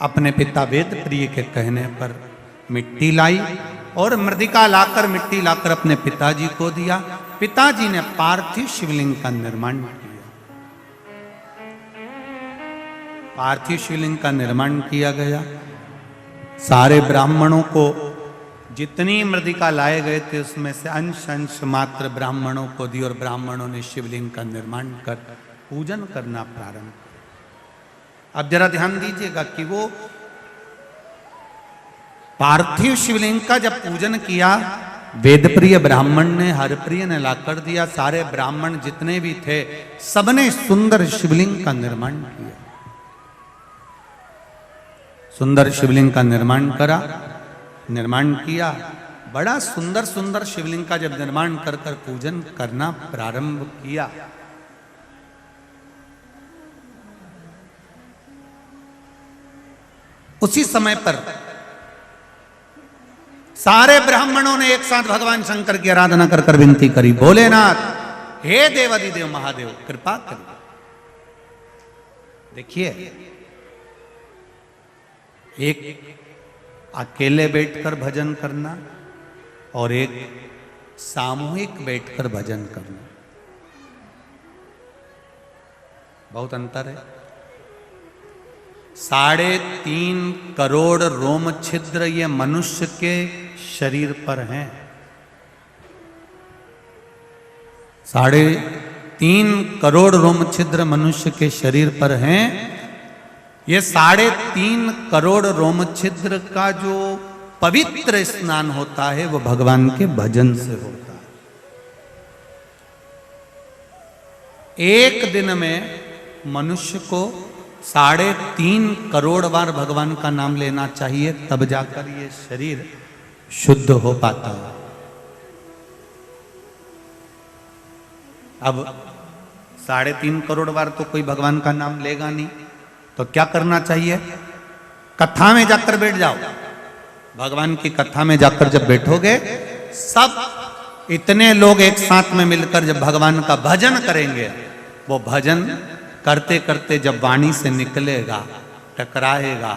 अपने पिता वेद प्रिय के कहने पर मिट्टी लाई और मृदिका लाकर मिट्टी लाकर अपने पिताजी को दिया। पिताजी ने पार्थिव शिवलिंग का निर्माण किया। पार्थिव शिवलिंग का निर्माण किया गया। सारे ब्राह्मणों को जितनी मृदिका लाए गए थे उसमें से अंश अंश मात्र ब्राह्मणों को दी और ब्राह्मणों ने शिवलिंग का निर्माण कर पूजन करना प्रारंभ किया। अब जरा ध्यान दीजिएगा कि वो पार्थिव शिवलिंग का जब पूजन किया, वेदप्रिय ब्राह्मण ने हरप्रिय ने लाकर दिया। सारे ब्राह्मण जितने भी थे सबने सुंदर शिवलिंग का निर्माण किया। सुंदर शिवलिंग का निर्माण किया। बड़ा सुंदर सुंदर शिवलिंग का जब निर्माण कर कर पूजन करना प्रारंभ किया, उसी समय पर सारे ब्राह्मणों ने एक साथ भगवान शंकर की आराधना कर कर विनती करी, भोलेनाथ हे देवादिदेव महादेव कृपा करिए। देखिए, एक अकेले बैठकर भजन करना और एक सामूहिक बैठकर भजन करना, बहुत अंतर है। 3.5 करोड़ रोम छिद्र ये मनुष्य के शरीर पर हैं। 3.5 करोड़ रोम छिद्र मनुष्य के शरीर पर हैं। ये 3.5 करोड़ रोम छिद्र का जो पवित्र स्नान होता है वो भगवान के भजन से होता है। एक दिन में मनुष्य को 3.5 करोड़ बार भगवान का नाम लेना चाहिए, तब जाकर ये शरीर शुद्ध हो पाता है। अब 3.5 करोड़ बार तो कोई भगवान का नाम लेगा नहीं, तो क्या करना चाहिए? कथा में जाकर बैठ जाओ। भगवान की कथा में जाकर जब बैठोगे, सब इतने लोग एक साथ में मिलकर जब भगवान का भजन करेंगे, वो भजन करते करते जब वाणी से निकलेगा, टकराएगा,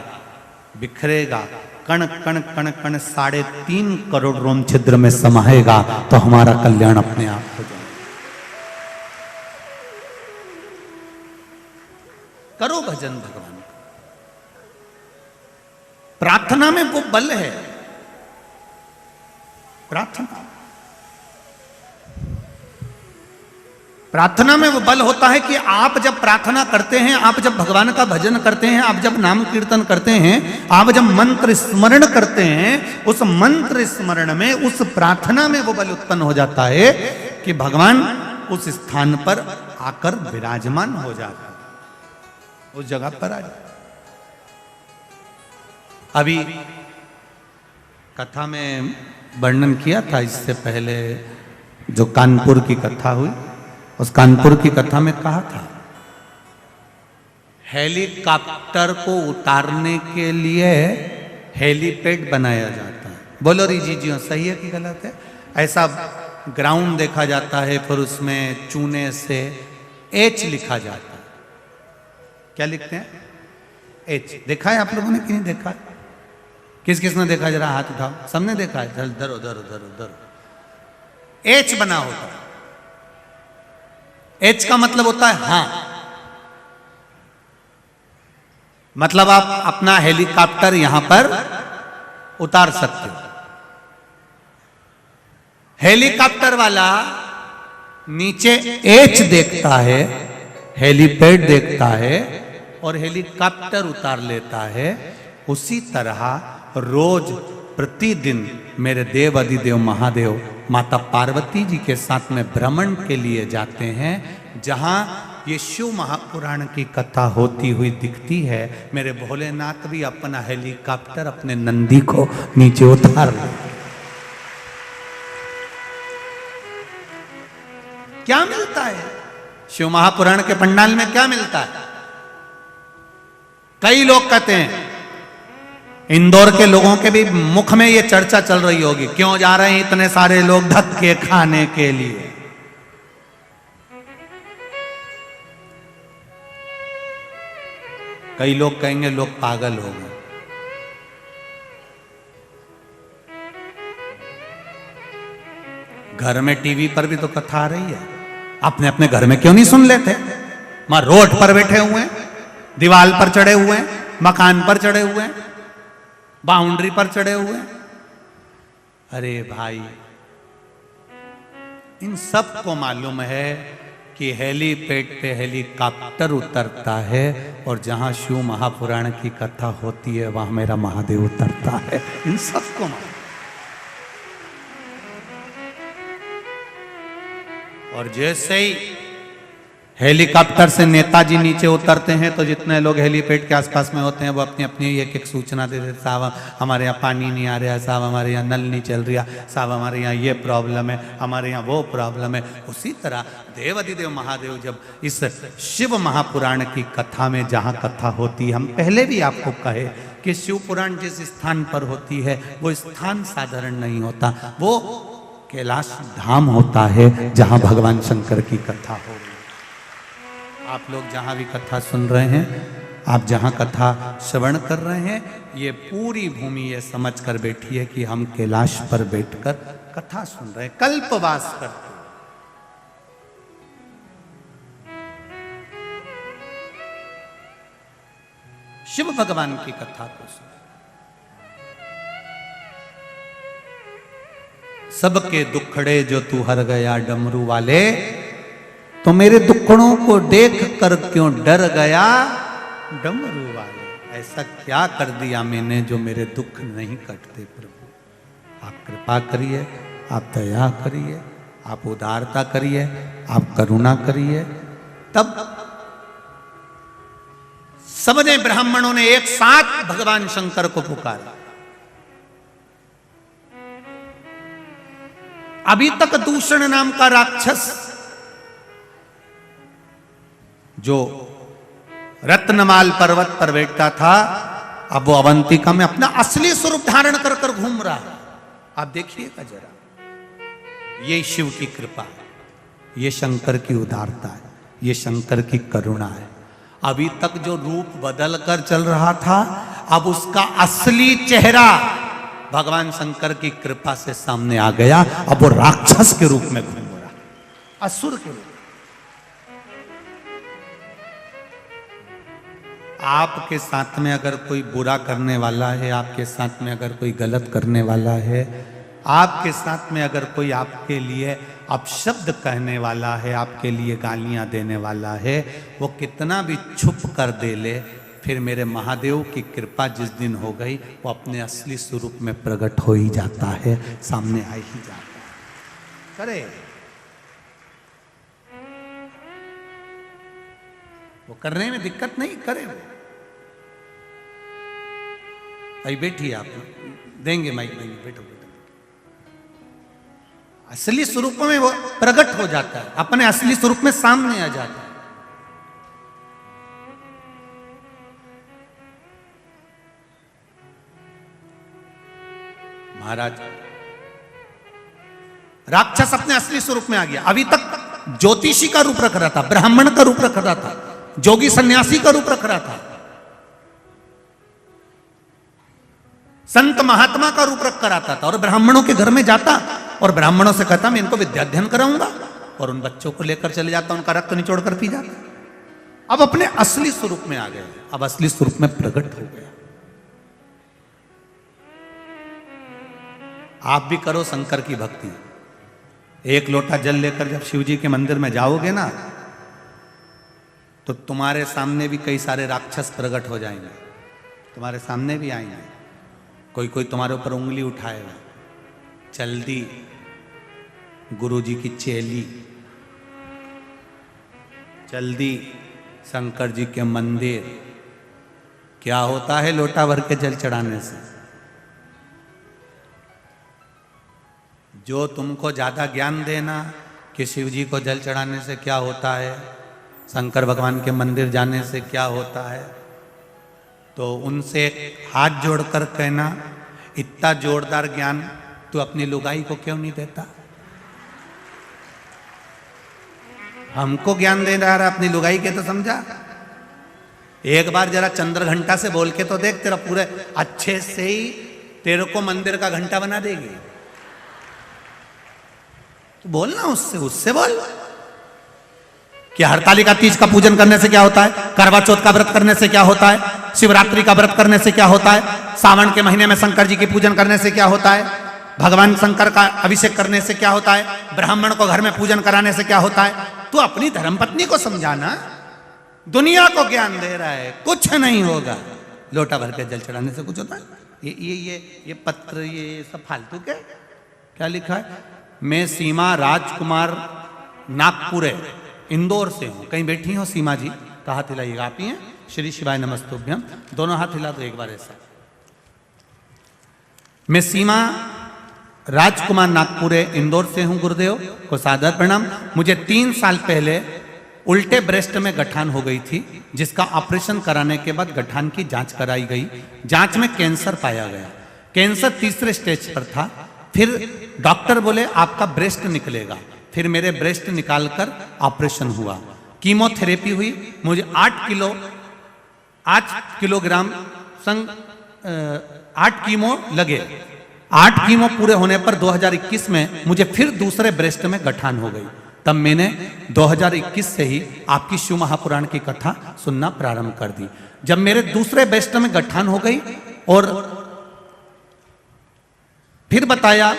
बिखरेगा, कण कण कण कण 3.5 करोड़ रोम छिद्र में समाएगा, तो हमारा कल्याण अपने आप हो जाएगा। करो भजन भगवान का। प्रार्थना में वो बल है। प्रार्थना में वो बल होता है कि आप जब प्रार्थना करते हैं, आप जब भगवान का भजन करते हैं, आप जब नाम कीर्तन करते हैं, आप जब मंत्र स्मरण करते हैं, उस मंत्र स्मरण में, उस प्रार्थना में वो बल उत्पन्न हो जाता है कि भगवान उस स्थान पर आकर विराजमान हो जाता है, उस जगह पर आ जाए। अभी कथा में वर्णन किया था इससे पहले, जो कानपुर की कथा हुई, उस कानपुर की कथा में कहा था हेलीकॉप्टर को उतारने के लिए हेलीपैड बनाया जाता है। बोलो जी सही है कि गलत है? ऐसा ग्राउंड देखा जाता है, फिर उसमें चूने से एच लिखा जाता है। क्या लिखते हैं? एच। देखा है आप लोगों ने कि नहीं देखा है? किस किस ने देखा? जरा हाथ उठाओ। सबने देखा है? धरो धरो धरो धरो। एच बना होता है। एच का मतलब होता है हां, मतलब आप अपना हेलीकॉप्टर यहां पर उतार सकते हो। हेलीकॉप्टर वाला नीचे एच देखता है, हेलीपैड देखता है और हेलीकॉप्टर उतार लेता है। उसी तरह रोज प्रतिदिन मेरे देव अधिदेव महादेव माता पार्वती जी के साथ में भ्रमण के लिए जाते हैं। जहां ये शिव महापुराण की कथा होती हुई दिखती है, मेरे भोलेनाथ भी अपना हेलीकॉप्टर अपने नंदी को नीचे उतार ले। क्या मिलता है शिव महापुराण के पंडाल में? क्या मिलता है? कई लोग कहते हैं, इंदौर के लोगों के भी मुख में ये चर्चा चल रही होगी, क्यों जा रहे हैं इतने सारे लोग धक्के खाने के लिए? कई लोग कहेंगे लोग पागल हो गए। घर में टीवी पर भी तो कथा आ रही है, अपने अपने घर में क्यों नहीं सुन लेते? वहां रोड पर बैठे हुए हैं, दीवार पर चढ़े हुए हैं, मकान पर चढ़े हुए हैं, बाउंड्री पर चढ़े हुए हैं। अरे भाई, इन सब को मालूम है कि हेलीपैड पे हेलीकॉप्टर उतरता है और जहां शिव महापुराण की कथा होती है वहां मेरा महादेव उतरता है। इन सबको मालूम। और जैसे ही हेलीकॉप्टर से नेताजी नीचे उतरते हैं तो जितने लोग हेलीपैड के आसपास में होते हैं वो अपनी अपनी एक एक सूचना दे देते, साहब हमारे यहाँ पानी नहीं आ रहा, साहब हमारे यहाँ नल नहीं चल रहा, साहब हमारे यहाँ ये प्रॉब्लम है, हमारे यहाँ वो प्रॉब्लम है। उसी तरह देवाधिदेव महादेव जब इस शिव महापुराण की कथा में जहाँ कथा होती है, हम पहले भी आपको कहे कि शिव पुराण जिस स्थान पर होती है वो स्थान साधारण नहीं होता, वो कैलाश धाम होता है जहाँ भगवान शंकर की कथा हो। आप लोग जहां भी कथा सुन रहे हैं, आप जहां कथा श्रवण कर रहे हैं, ये पूरी भूमि ये समझ कर बैठी है कि हम कैलाश पर बैठकर कथा सुन रहे हैं, कल्पवास करते हैं। शिव भगवान की कथा को सुन, सबके दुखड़े जो तू हर गया डमरू वाले, तो मेरे दुखड़ों को देख कर क्यों डर गया डमरू वाले। ऐसा क्या कर दिया मैंने जो मेरे दुख नहीं कटते प्रभु? आप कृपा करिए, आप दया करिए, आप उदारता करिए, आप करुणा करिए। तब सबने ब्राह्मणों ने एक साथ भगवान शंकर को पुकारा। अभी तक दूषण नाम का राक्षस जो रत्नमाल पर्वत पर बैठता था, अब वो अवंतिका में अपना असली स्वरूप धारण कर कर घूम रहा है। आप देखिएगा जरा, ये शिव की कृपा है, ये शंकर की उदारता है, ये शंकर की करुणा है। अभी तक जो रूप बदल कर चल रहा था, अब उसका असली चेहरा भगवान शंकर की कृपा से सामने आ गया। अब वो राक्षस के रूप में घूम रहा, असुर के रूप। आपके साथ में अगर कोई बुरा करने वाला है, आपके साथ में अगर कोई गलत करने वाला है, आपके साथ में अगर कोई आपके लिए अपशब्द कहने वाला है, आपके लिए गालियां देने वाला है, वो कितना भी छुप कर दे ले, फिर मेरे महादेव की कृपा जिस दिन हो गई, वो अपने असली स्वरूप में प्रकट हो ही जाता है, सामने आ ही जाता है। करे वो करने में दिक्कत नहीं, करे वो। भाई बैठिए, आप देंगे माइक देंगे, बैठो बैठो। असली स्वरूप में वो प्रकट हो जाता है, अपने असली स्वरूप में सामने आ जाता है। महाराज, राक्षस अपने असली स्वरूप में आ गया। अभी तक ज्योतिषी का रूप रख रहा था, ब्राह्मण का रूप रख रहा था, जोगी सन्यासी का रूप रख रहा था, संत महात्मा का रूप रख कर आता था, और ब्राह्मणों के घर में जाता और ब्राह्मणों से कहता मैं इनको विद्याध्ययन कराऊंगा, और उन बच्चों को लेकर चले जाता, उनका रक्त निचोड़ कर पी जाता। अब अपने असली स्वरूप में आ गया, अब असली स्वरूप में प्रकट हो गया। आप भी करो शंकर की भक्ति। एक लोटा जल लेकर जब शिव जी के मंदिर में जाओगे ना, तो तुम्हारे सामने भी कई सारे राक्षस प्रकट हो जाएंगे, तुम्हारे सामने भी आएंगे। कोई कोई तुम्हारे ऊपर उंगली उठाएगा, चल दी गुरु जी की चेली, चल दी शंकर जी के मंदिर। क्या होता है लोटा भर के जल चढ़ाने से? जो तुमको ज्यादा ज्ञान देना कि शिव जी को जल चढ़ाने से क्या होता है, शंकर भगवान के मंदिर जाने से क्या होता है, तो उनसे हाथ जोड़कर कहना, इतना जोरदार ज्ञान तू अपनी लुगाई को क्यों नहीं देता? हमको ज्ञान दे रहा है अपनी लुगाई के, तो समझा। एक बार जरा चंद्र घंटा से बोल के तो देख, तेरा पूरे अच्छे से ही तेरे को मंदिर का घंटा बना देगी। तो बोलना उससे, उससे बोल कि हरतालिका तीज का पूजन करने से क्या होता है, करवा चौथ का व्रत करने से क्या होता है, शिवरात्रि का व्रत करने से क्या होता है, सावन के महीने में शंकर जी की पूजन करने से क्या होता है, भगवान शंकर का अभिषेक करने से क्या होता है, ब्राह्मण को घर में पूजन कराने से क्या होता है। तू अपनी धर्मपत्नी को समझाना, दुनिया को ज्ञान दे रहा है, कुछ नहीं होगा। लोटा भर के जल चढ़ाने से कुछ होता है? ये पत्र ये सब फालतू के क्या लिखा है? मैं सीमा राजकुमार नागपुर इंदौर से हूं। कहीं बैठी हो सीमा जी तो हाथ हिलाइएगा। आप ही हैं? श्री शिवाय नमस्तुभ्यम। दोनों हाथ हिला दो एक बार ऐसा। मैं सीमा राजकुमार नागपुर इंदौर से हूं। गुरुदेव को सादर प्रणाम। मुझे 3 साल पहले उल्टे ब्रेस्ट में गठान हो गई थी, जिसका ऑपरेशन कराने के बाद गठान की जांच कराई गई। जांच में कैंसर पाया गया। कैंसर 3रे स्टेज पर था। फिर डॉक्टर बोले आपका ब्रेस्ट निकलेगा। फिर मेरे ब्रेस्ट निकालकर ऑपरेशन हुआ। कीमोथेरेपी हुई। मुझे 8 किलोग्राम संग 8 कीमो लगे। 8 कीमो पूरे होने पर 2021 में मुझे फिर दूसरे ब्रेस्ट में गठान हो गई। तब मैंने 2021 से ही आपकी शिव महापुराण की कथा सुनना प्रारंभ कर दी। जब मेरे दूसरे ब्रेस्ट में गठान हो गई और फिर बताया,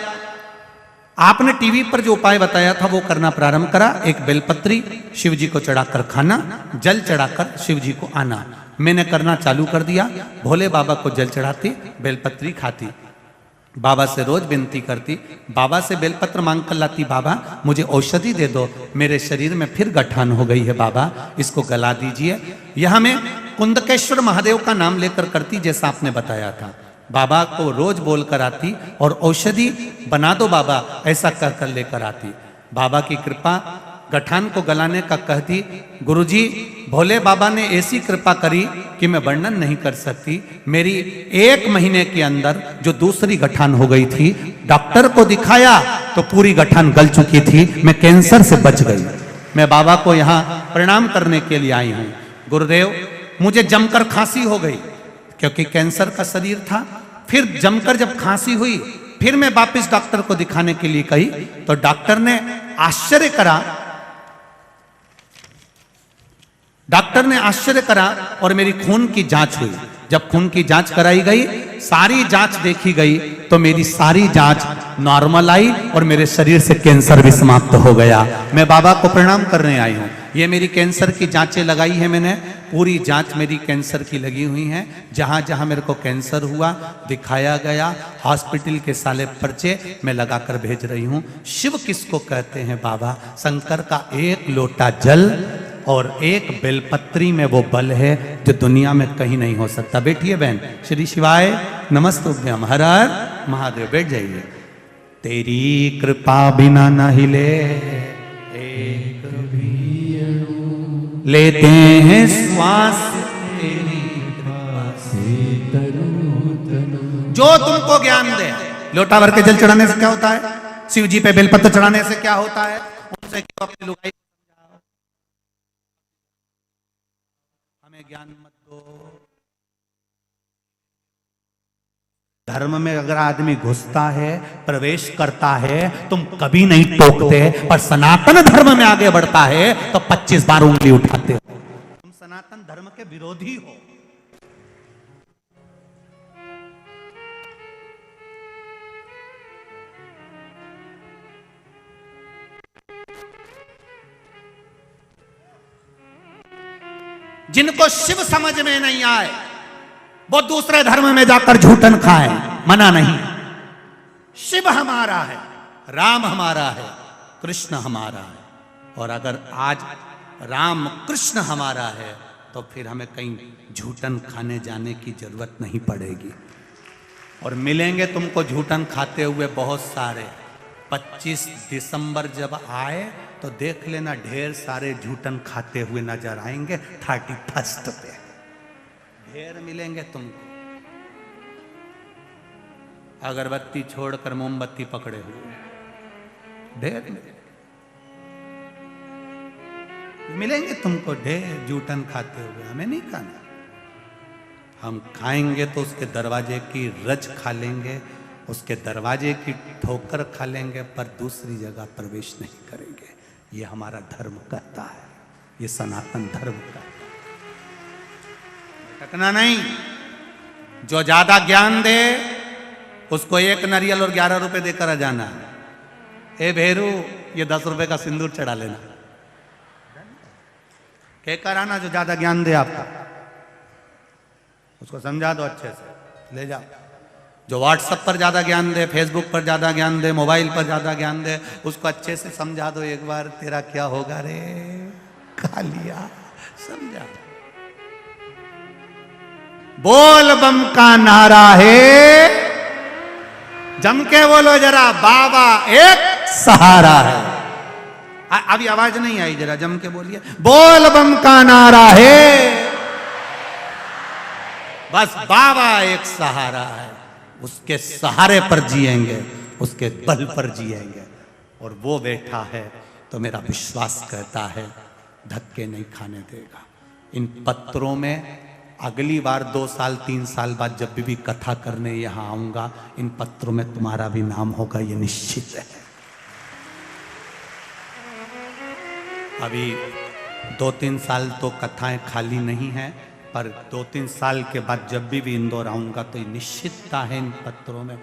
आपने टीवी पर जो उपाय बताया था वो करना प्रारंभ करा। एक बेलपत्री शिव जी को चढ़ाकर खाना, जल चढ़ाकर शिव जी को आना। मैंने करना चालू कर दिया। भोले बाबा को जल चढ़ाती, बेलपत्री खाती, बाबा से रोज विनती करती, बाबा से बेलपत्र मांग कर लाती, बाबा मुझे औषधि दे दो, मेरे शरीर में फिर गठान हो गई है, बाबा इसको गला दीजिए। यह मैं कुंदकेश्वर महादेव का नाम लेकर करती, जैसा आपने बताया था। बाबा को रोज बोल कर आती और औषधि बना दो बाबा, ऐसा कर कर लेकर आती। बाबा की कृपा गठान को गलाने का कहती। गुरुजी भोले बाबा ने ऐसी कृपा करी कि मैं वर्णन नहीं कर सकती। मेरी 1 महीने के अंदर जो दूसरी गठान हो गई थी, डॉक्टर को दिखाया तो पूरी गठान गल चुकी थी। मैं कैंसर से बच गई। मैं बाबा को यहाँ प्रणाम करने के लिए आई हूँ। गुरुदेव मुझे जमकर खांसी हो गई क्योंकि कैंसर का शरीर था। फिर जमकर जब खांसी हुई, फिर मैं वापिस डॉक्टर को दिखाने के लिए गई तो डॉक्टर ने आश्चर्य करा। डॉक्टर ने आश्चर्य करा और मेरी खून की जांच हुई। जब खून की जांच कराई गई, सारी जांच देखी गई तो मेरी सारी जांच नॉर्मल आई और मेरे शरीर से कैंसर भी समाप्त हो गया। मैं बाबा को प्रणाम करने आई हूँ। ये मेरी कैंसर की जांचें लगाई है मैंने, पूरी जांच मेरी कैंसर की लगी हुई है। जहां जहां मेरे को कैंसर हुआ दिखाया गया, हॉस्पिटल के साले पर्चे मैं लगाकर भेज रही हूँ। शिव किसको कहते हैं बाबा? शंकर का 1 लोटा जल और 1 बेलपत्री में वो बल है जो दुनिया में कहीं नहीं हो सकता। बैठिए बहन। श्री शिवाय नमस्तुभ्यम। हर हर महादेव। बैठ जाइए। तेरी कृपा बिना न हिले एक भी लेते हैं श्वास, तेरी कृपा से जो तुमको ज्ञान दे। लोटा भर के जल चढ़ाने से क्या होता है? शिव जी पे बेलपत्र चढ़ाने से क्या होता है? उनसे क्यों अपनी लुगाई हमें ज्ञान मत दो। धर्म में अगर आदमी घुसता है, प्रवेश करता है, तुम कभी नहीं टोकते, पर सनातन धर्म में आगे बढ़ता है तो 25 बार उंगली उठाते हो। तुम सनातन धर्म के विरोधी हो। जिनको शिव समझ में नहीं आए वो दूसरे धर्म में जाकर झूठन खाएं, मना नहीं। शिव हमारा है, राम हमारा है, कृष्ण हमारा है। और अगर आज राम कृष्ण हमारा है तो फिर हमें कहीं झूठन खाने जाने की जरूरत नहीं पड़ेगी। और मिलेंगे तुमको झूठन खाते हुए बहुत सारे। 25 दिसंबर जब आए तो देख लेना, ढेर सारे झूठन खाते हुए नजर आएंगे। 31 पे ढेर मिलेंगे तुमको। अगरबत्ती छोड़कर मोमबत्ती पकड़े हुए ढेर मिलेंगे तुमको। ढेर झूठन खाते हुए हमें नहीं खाना। हम खाएंगे तो उसके दरवाजे की रज खा लेंगे, उसके दरवाजे की ठोकर खा लेंगे पर दूसरी जगह प्रवेश नहीं करेंगे। ये हमारा धर्म कहता है, ये सनातन धर्म कहता है। भटकना नहीं। जो ज्यादा ज्ञान दे उसको 1 नारियल और 11 रुपए देकर आ जाना। ए भेरू, ये 10 रुपए का सिंदूर चढ़ा लेना। कहकर आना जो ज्यादा ज्ञान दे आपका, उसको समझा दो अच्छे से, ले जाओ। जो व्हाट्सएप पर ज्यादा ज्ञान दे, फेसबुक पर ज्यादा ज्ञान दे, मोबाइल पर ज्यादा ज्ञान दे, उसको अच्छे से समझा दो एक बार, तेरा क्या होगा रे, खा लिया। समझा दो। बोल बम का नारा है, जम के बोलो जरा, बाबा एक सहारा है। अभी आवाज नहीं आई, जरा जम के बोलिए। बोल बम का नारा है, बस बाबा एक सहारा है। उसके सहारे पर जिएंगे, उसके बल पर जिएंगे। और वो बैठा है तो मेरा विश्वास कहता है धक्के नहीं खाने देगा। इन पत्रों में अगली बार 2 साल 3 साल बाद जब भी कथा करने यहां आऊंगा, इन पत्रों में तुम्हारा भी नाम होगा, ये निश्चित है। अभी 2-3 साल तो कथाएं खाली नहीं हैं, पर 2-3 साल के बाद जब भी इंदौर आऊंगा तो ये निश्चितता है इन पत्रों में।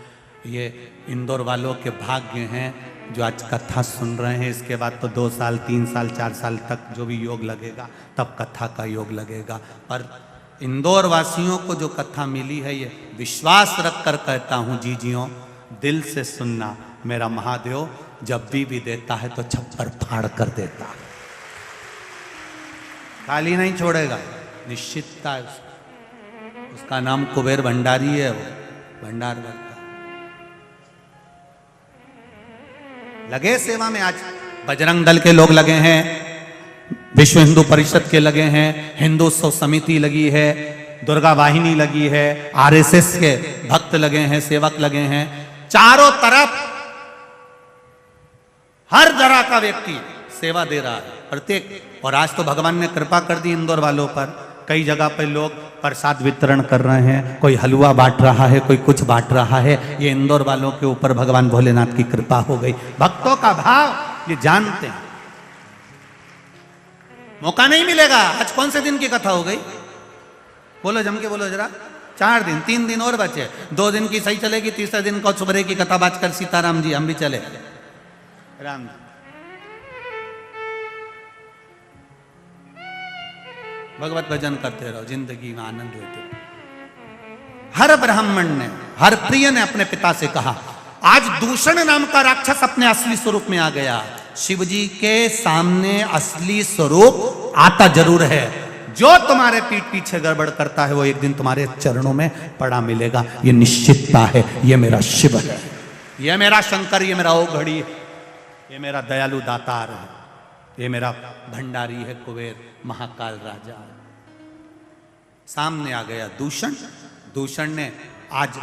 ये इंदौर वालों के भाग्य हैं जो आज कथा सुन रहे हैं। इसके बाद तो 2 साल 3 साल 4 साल तक जो भी योग लगेगा तब कथा का योग लगेगा। पर इंदौर वासियों को जो कथा मिली है, ये विश्वास रख कर कहता हूँ जीजियों, दिल से सुनना। मेरा महादेव जब भी देता है तो छप्पर फाड़ कर देता है, खाली नहीं छोड़ेगा, निश्चितता है उसका नाम कुबेर भंडारी है। वो भंडार करता लगे सेवा में। आज बजरंग दल के लोग लगे हैं, विश्व हिंदू परिषद के लगे हैं, हिंदुत्व समिति लगी है, दुर्गा वाहिनी लगी है, आरएसएस के भक्त लगे हैं, सेवक लगे हैं। चारों तरफ हर तरह का व्यक्ति सेवा दे रहा है, प्रत्येक। और आज तो भगवान ने कृपा कर दी इंदौर वालों पर, कई जगह पर लोग प्रसाद वितरण कर रहे हैं, कोई हलवा बांट रहा है, कोई कुछ बांट रहा है। ये इंदौर वालों के ऊपर भगवान भोलेनाथ की कृपा हो गई। भक्तों का भाव ये जानते हैं। मौका नहीं मिलेगा। आज कौन से दिन की कथा हो गई? बोलो जम के बोलो जरा। 4 दिन, 3 दिन और बचे। 2 दिन की सही चलेगी, तीसरे दिन को सुबह की कथा बात कर सीताराम जी हम भी चले। राम जी भगवत भजन करते रहो, जिंदगी में आनंद लेते रहो। हर ब्राह्मण ने, हर प्रिय ने अपने पिता से कहा, आज दूषण नाम का राक्षस अपने असली स्वरूप में आ गया। शिव जी के सामने असली स्वरूप आता जरूर है। जो तुम्हारे पीठ पीछे गड़बड़ करता है वो एक दिन तुम्हारे चरणों में पड़ा मिलेगा। ये निश्चितता है। ये मेरा शिव है, ये मेरा शंकर, ये मेरा ओघड़ी है, ये मेरा दयालु दातार है, ये मेरा भंडारी है, कुबेर महाकाल राजा है। सामने आ गया दूषण। दूषण ने आज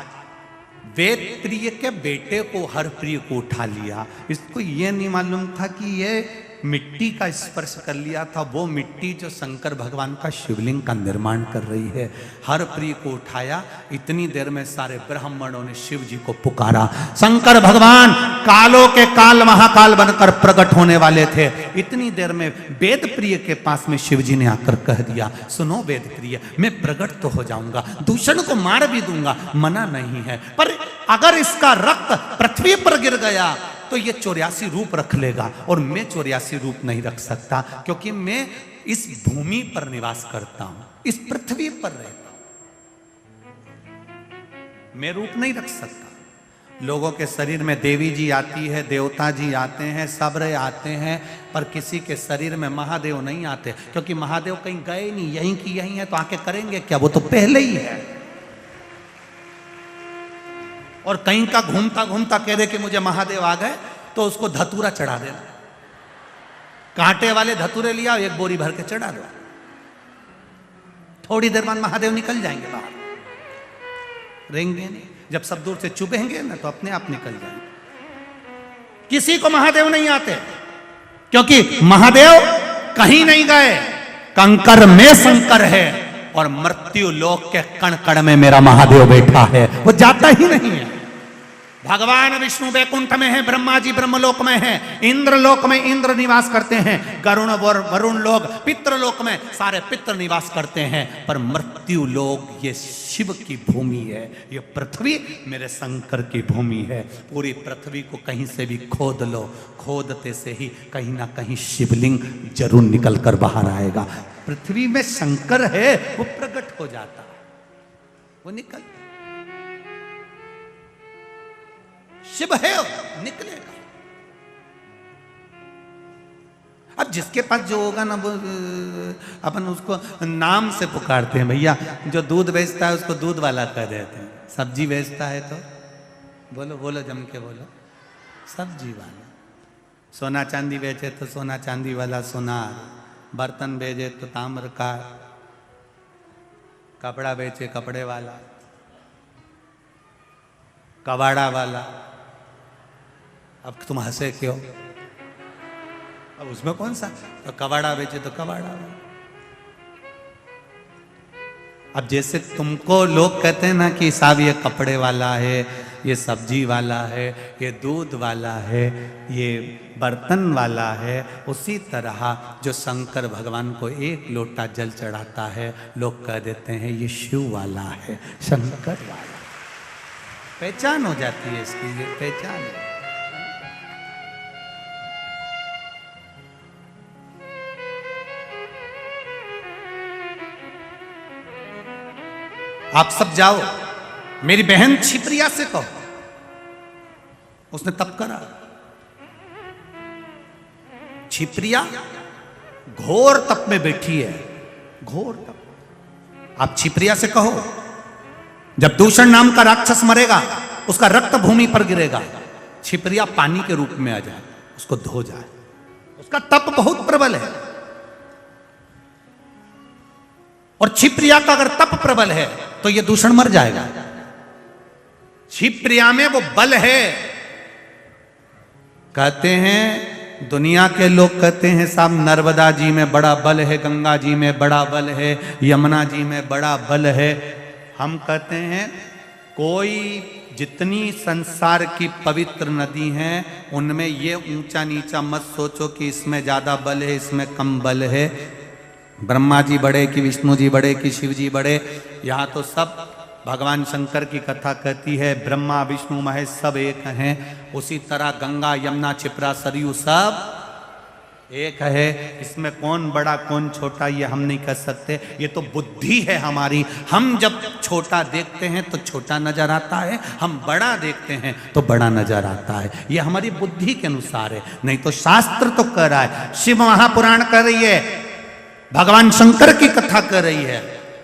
वेद प्रिय के बेटे को, हर प्रिय को उठा लिया। इसको ये नहीं मालूम था कि ये मिट्टी का स्पर्श कर लिया था, वो मिट्टी जो शंकर भगवान का शिवलिंग का निर्माण कर रही है। हर प्रिय को उठाया। इतनी देर में सारे ब्राह्मणों ने शिव जी को पुकारा। शंकर भगवान कालों के काल महाकाल बनकर प्रकट होने वाले थे। इतनी देर में वेद प्रिय के पास में शिव जी ने आकर कह दिया, सुनो वेद प्रिय, मैं प्रकट तो हो जाऊंगा, दूषण को मार भी दूंगा, मना नहीं है, पर अगर इसका रक्त पृथ्वी पर गिर गया तो ये 84 रूप रख लेगा, और मैं 84 रूप नहीं रख सकता, क्योंकि मैं इस भूमि पर निवास करता हूं, इस पृथ्वी पर रहता हूं, मैं रूप नहीं रख सकता। लोगों के शरीर में देवी जी आती है, देवता जी आते हैं, सब्र आते हैं, पर किसी के शरीर में महादेव नहीं आते, क्योंकि महादेव कहीं गए नहीं, यहीं की यहीं है, तो आके करेंगे क्या? वो तो पहले ही है। और कहीं का घूमता घूमता कह दे कि मुझे महादेव आ गए, तो उसको धतूरा चढ़ा देना, कांटे वाले धतूरे लिया, 1 बोरी भर के चढ़ा दो। थोड़ी देर बाद महादेव निकल जाएंगे बाहर, रहेंगे नहीं। जब सब दूर से चुभेंगे ना तो अपने आप निकल जाएंगे। किसी को महादेव नहीं आते, क्योंकि महादेव कहीं नहीं गए, कंकर में शंकर है, और मृत्यु लोक के कण कण में मेरा महादेव बैठा है, वो जाता ही नहीं है। भगवान विष्णु वैकुंठ में है, ब्रह्मा जी ब्रह्मलोक में है, इंद्रलोक में इंद्र निवास करते हैं, गरुण वरुण लोक पितृलोक में सारे पितृ निवास करते हैं, पर मृत्यु लोक ये शिव की भूमि है, ये पृथ्वी मेरे शंकर की भूमि है। पूरी पृथ्वी को कहीं से भी खोद लो, खोदते से ही कहीं ना कहीं शिवलिंग जरूर निकल कर बाहर आएगा। पृथ्वी में शंकर है, वो प्रकट हो जाता है, वो निकल, शिव है निकलेगा। अब जिसके पास जो होगा ना वो अपन उसको नाम से पुकारते हैं। भैया जो दूध बेचता है उसको दूध वाला कह देते हैं, सब्जी बेचता है तो बोलो बोलो जम के बोलो, सब्जी वाला। सोना चांदी बेचे तो सोना चांदी वाला सोनार, बर्तन बेचे तो ताम्र का, कपड़ा बेचे कपड़े वाला, कबाड़ा वाला। अब तुम हंसे क्यों? अब उसमें कौन सा, तो कबाड़ा बेचे तो कबाड़ा वाला। अब जैसे तुमको लोग कहते हैं ना कि साहब ये कपड़े वाला है, ये सब्जी वाला है, ये दूध वाला है, ये बर्तन वाला है, उसी तरह जो शंकर भगवान को एक लोटा जल चढ़ाता है लोग कह देते हैं ये शिव वाला है, शंकर वाला। पहचान हो जाती है इसकी, ये पहचान है। आप सब जाओ, मेरी बहन छिप्रिया से कहो, उसने तप करा। छिप्रिया घोर तप में बैठी है, घोर तप। आप छिप्रिया से कहो जब दूषण नाम का राक्षस मरेगा उसका रक्त भूमि पर गिरेगा, छिप्रिया पानी के रूप में आ जाए, उसको धो जाए। उसका तप बहुत प्रबल है, और छिप्रिया का अगर तप प्रबल है तो ये दूषण मर जाएगा। छिप्रिया में वो बल है। कहते हैं दुनिया के लोग कहते हैं साहब नर्मदा जी में बड़ा बल है, गंगा जी में बड़ा बल है, यमुना जी में बड़ा बल है। हम कहते हैं कोई जितनी संसार की पवित्र नदी हैं उनमें ये ऊंचा नीचा मत सोचो कि इसमें ज्यादा बल है, इसमें कम बल है। ब्रह्मा जी बड़े कि विष्णु जी बड़े कि शिव जी बड़े, यहाँ तो सब भगवान शंकर की कथा कहती है ब्रह्मा विष्णु महेश सब एक हैं। उसी तरह गंगा यमुना छिप्रा सरयू सब एक है। इसमें कौन बड़ा कौन छोटा ये हम नहीं कह सकते, ये तो बुद्धि है हमारी। हम जब छोटा देखते हैं तो छोटा नजर आता है, हम बड़ा देखते हैं तो बड़ा नजर आता है। ये हमारी बुद्धि के अनुसार है, नहीं तो शास्त्र तो कह रहा है, शिव महापुराण कर रही है, भगवान शंकर की कथा कर रही है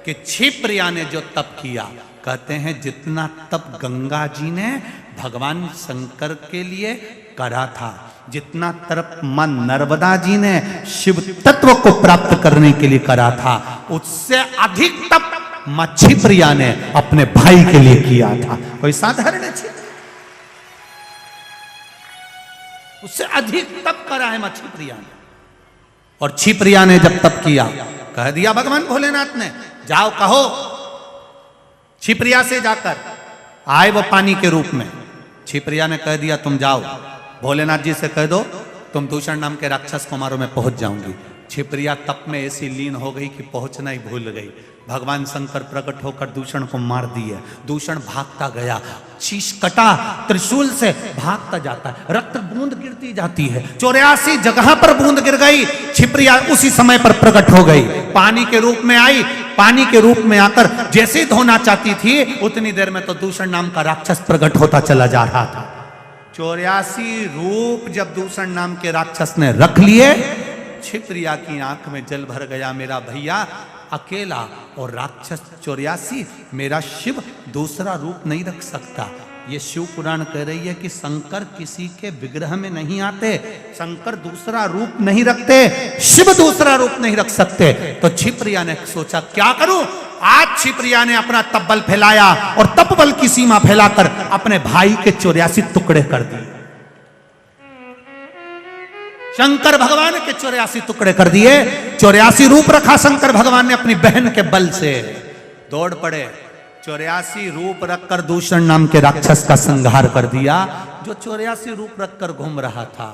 कि छिप्रिया ने जो तप किया, कहते हैं जितना तप गंगा जी ने भगवान शंकर के लिए करा था, जितना तप मां नर्मदा जी ने शिव तत्व को प्राप्त करने के लिए करा था, उससे अधिक तप मां छिप्रिया ने अपने भाई के लिए किया था। कोई साधारण है, उससे अधिक तप करा है मां छिप्रिया ने। और छिप्रिया ने जब तप किया, कह दिया भगवान भोलेनाथ ने जाओ कहो, छिप्रिया से जाकर आए वो पानी के रूप में। छिप्रिया ने कह दिया तुम जाओ, भोलेनाथ जी से कह दो तुम दूषण नाम के राक्षस को मारो, मैं पहुंच जाऊंगी। छिप्रिया तप में ऐसी लीन हो गई कि पहुंचना ही भूल गई। भगवान शंकर प्रकट होकर दूषण को मार दिए। दूषण भागता गया, शीश कटा त्रिशूल से भागता जाता है, रक्त बूंद गिरती जाती है, 84 जगह पर बूंद गिर गई। छिप्रिया उसी समय पर प्रकट हो गई, पानी के रूप में आई। पानी के रूप में आकर जैसे धोना चाहती थी उतनी देर में तो दूषण नाम का राक्षस प्रकट होता चला जा रहा था। 84 रूप जब दूषण नाम के राक्षस ने रख लिए, छिप्रिया की आंख में जल भर गया। मेरा भैया अकेला और राक्षस 84, मेरा शिव दूसरा रूप नहीं रख सकता। ये शिव पुराण कह रही है कि शंकर किसी के विग्रह में नहीं आते, शंकर दूसरा रूप नहीं रखते, शिव दूसरा रूप नहीं रख सकते। तो छिप्रिया ने सोचा क्या करूं। आज छिप्रिया ने अपना तपबल फैलाया और तपबल की सीमा फैलाकर अपने भाई के 84 टुकड़े कर दिए। शंकर भगवान के 84 टुकड़े कर दिए। 84 रूप रखा शंकर भगवान ने अपनी बहन के बल से। दौड़ पड़े 84 रूप रखकर दूषण नाम के राक्षस का संहार कर दिया। जो 84 रूप रखकर घूम रहा था,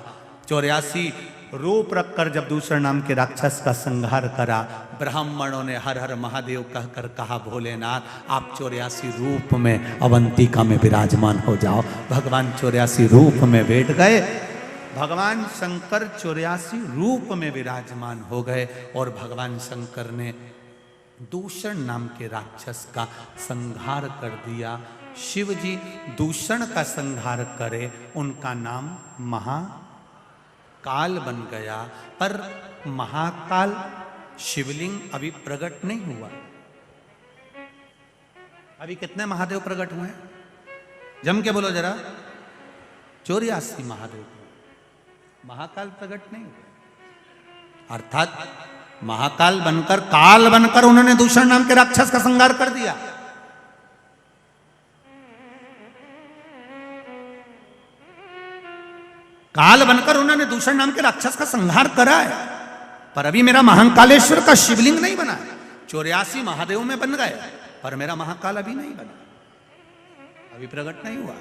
84 रूप रखकर जब दूषण नाम के राक्षस का संहार करा, ब्राह्मणों ने हर हर महादेव कहकर कहा, भोलेनाथ आप 84 रूप में अवंतिका में विराजमान हो जाओ। भगवान 84 रूप में बैठ गए। भगवान शंकर 84 रूप में विराजमान हो गए और भगवान शंकर ने दूषण नाम के राक्षस का संहार कर दिया। शिव जी दूषण का संहार करे, उनका नाम महाकाल बन गया। पर महाकाल शिवलिंग अभी प्रकट नहीं हुआ। अभी कितने महादेव प्रकट हुए हैं? जम के बोलो जरा। 84 महादेव। महाकाल प्रकट नहीं हुआ। अर्थात महाकाल बनकर, काल बनकर उन्होंने दूषण नाम के राक्षस का संहार कर दिया। काल बनकर उन्होंने दूषण नाम के राक्षस का संहार करा है, पर अभी मेरा महाकालेश्वर का शिवलिंग नहीं बना है। 84 महादेव में बन गए, पर मेरा महाकाल अभी नहीं बना, अभी प्रकट नहीं हुआ।